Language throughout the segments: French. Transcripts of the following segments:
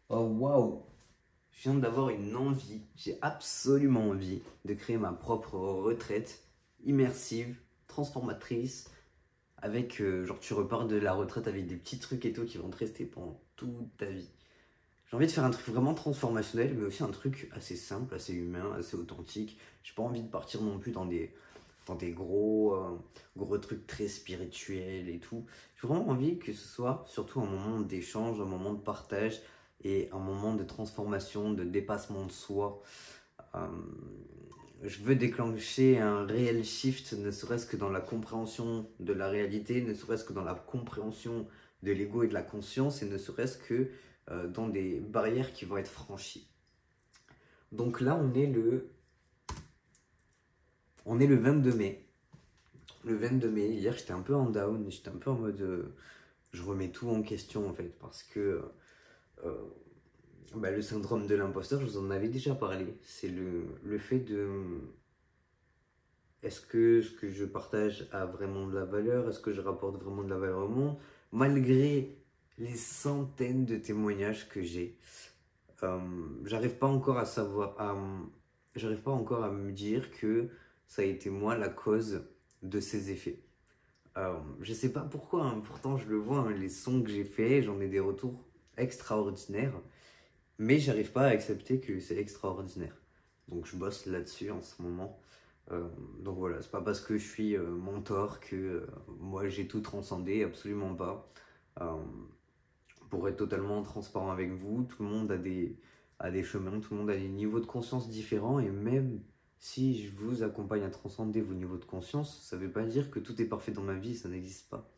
Oh waouh! Je viens d'avoir une envie, j'ai absolument envie de créer ma propre retraite immersive, transformatrice, avec genre tu repars de la retraite avec des petits trucs et tout qui vont te rester pendant toute ta vie. J'ai envie de faire un truc vraiment transformationnel, mais aussi un truc assez simple, assez humain, assez authentique. J'ai pas envie de partir non plus dans des gros trucs très spirituels et tout. J'ai vraiment envie que ce soit surtout un moment d'échange, un moment de partage et un moment de transformation, de dépassement de soi. Euh, je veux déclencher un réel shift, ne serait-ce que dans la compréhension de la réalité, ne serait-ce que dans la compréhension de l'ego et de la conscience, et ne serait-ce que dans des barrières qui vont être franchies. Donc là, on est le 22 mai. Le 22 mai, hier j'étais un peu en down, j'étais un peu en mode je remets tout en question en fait parce que euh, le syndrome de l'imposteur, je vous en avais déjà parlé. C'est le fait de est-ce que ce que je partage a vraiment de la valeur? Est-ce que je rapporte vraiment de la valeur au monde? Malgré les centaines de témoignages que j'ai, euh, j'arrive pas encore à savoir, j'arrive pas encore à me dire que ça a été moi la cause de ces effets. Je sais pas pourquoi, hein, pourtant je le vois, hein, les sons que j'ai faits, j'en ai des retours extraordinaires, mais j'arrive pas à accepter que c'est extraordinaire. Donc je bosse là-dessus en ce moment. Donc voilà, c'est pas parce que je suis mentor que moi j'ai tout transcendé, absolument pas. Euh, pour être totalement transparent avec vous, tout le monde a des chemins, tout le monde a des niveaux de conscience différents, et même si je vous accompagne à transcender vos niveaux de conscience, ça veut pas dire que tout est parfait dans ma vie, ça n'existe pas.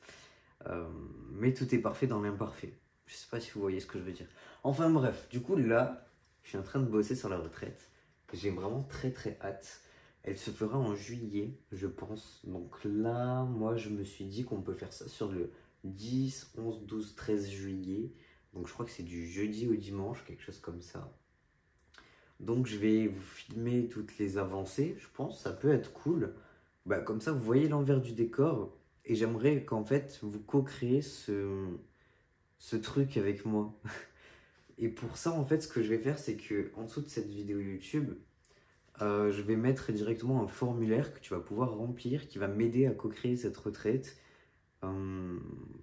Euh, mais tout est parfait dans l'imparfait. Je sais pas si vous voyez ce que je veux dire. Enfin bref, du coup là, je suis en train de bosser sur la retraite. J'ai vraiment très hâte. Elle se fera en juillet, je pense. Donc là, moi je me suis dit qu'on peut faire ça sur le 10, 11, 12, 13 juillet. Donc je crois que c'est du jeudi au dimanche, quelque chose comme ça. Donc je vais vous filmer toutes les avancées, je pense, ça peut être cool. Comme ça, vous voyez l'envers du décor. Et j'aimerais qu'en fait, vous co-créez ce truc avec moi. Et pour ça, en fait, ce que je vais faire, c'est que en dessous de cette vidéo YouTube, je vais mettre directement un formulaire que tu vas pouvoir remplir, qui va m'aider à co-créer cette retraite,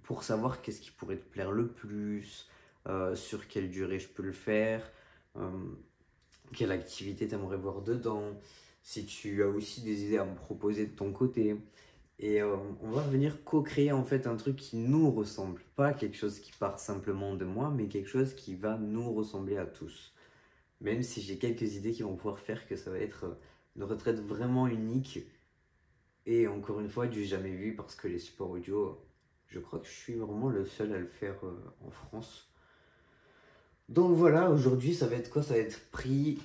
pour savoir qu'est-ce qui pourrait te plaire le plus, sur quelle durée je peux le faire, euh, quelle activité tu aimerais voir dedans, si tu as aussi des idées à me proposer de ton côté. Et on va venir co-créer en fait un truc qui nous ressemble. Pas quelque chose qui part simplement de moi, mais quelque chose qui va nous ressembler à tous. Même si j'ai quelques idées qui vont pouvoir faire que ça va être une retraite vraiment unique. Et encore une fois, du jamais vu parce que les supports audio, je crois que je suis vraiment le seul à le faire en France. Donc voilà, aujourd'hui ça va être quoi? Ça va être prix,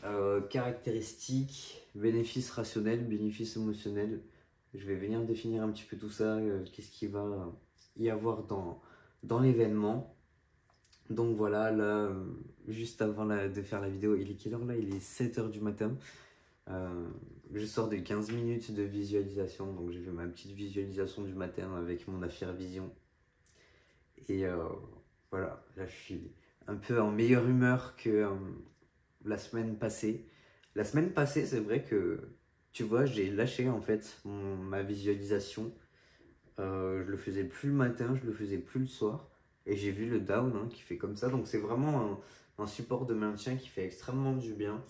caractéristiques, bénéfices rationnels, bénéfices émotionnels. Je vais venir définir un petit peu tout ça, qu'est-ce qu'il va y avoir dans l'événement. Donc voilà, là, juste avant de faire la vidéo, il est quelle heure là? Il est 7h du matin. Euh, je sors de 15 minutes de visualisation, donc j'ai fait ma petite visualisation du matin avec mon Vision. Et voilà, là je suis un peu en meilleure humeur que la semaine passée. La semaine passée, c'est vrai que, tu vois, j'ai lâché en fait ma visualisation. Je le faisais plus le matin, je le faisais plus le soir. Et j'ai vu le down hein, qui fait comme ça. Donc c'est vraiment un support de maintien qui fait extrêmement du bien.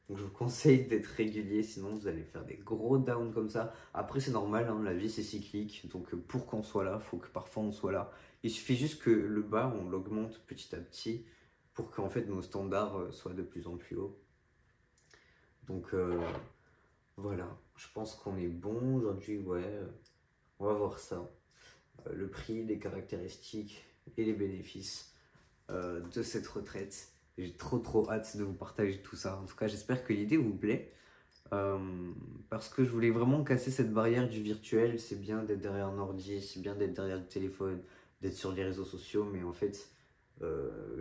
Donc je vous conseille d'être régulier, sinon vous allez faire des gros downs comme ça. Après c'est normal, hein, la vie c'est cyclique, donc pour qu'on soit là, il faut que parfois on soit là. Il suffit juste que le bas, on l'augmente petit à petit pour qu'en fait nos standards soient de plus en plus hauts. Donc voilà, je pense qu'on est bon aujourd'hui, ouais, on va voir ça. Le prix, les caractéristiques et les bénéfices de cette retraite. J'ai trop hâte de vous partager tout ça. En tout cas, j'espère que l'idée vous plaît. Euh, Parce que je voulais vraiment casser cette barrière du virtuel. C'est bien d'être derrière un ordi, c'est bien d'être derrière le téléphone, d'être sur les réseaux sociaux, mais en fait,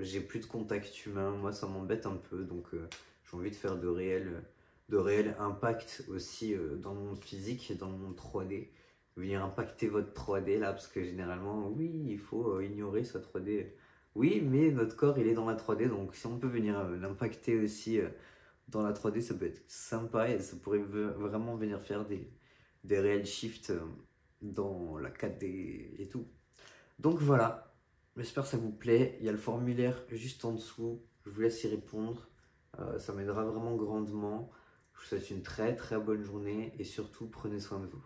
j'ai plus de contact humain. Moi, ça m'embête un peu, donc j'ai envie de faire de réels impacts aussi dans le monde physique et dans le monde 3D. Venir impacter votre 3D là, parce que généralement, oui, il faut ignorer sa 3D Oui, mais notre corps, il est dans la 3D, donc si on peut venir l'impacter aussi dans la 3D, ça peut être sympa et ça pourrait vraiment venir faire des réels shifts dans la 4D et tout. Donc voilà, j'espère que ça vous plaît. Il y a le formulaire juste en dessous, je vous laisse y répondre. Ça m'aidera vraiment grandement. Je vous souhaite une très très bonne journée et surtout prenez soin de vous.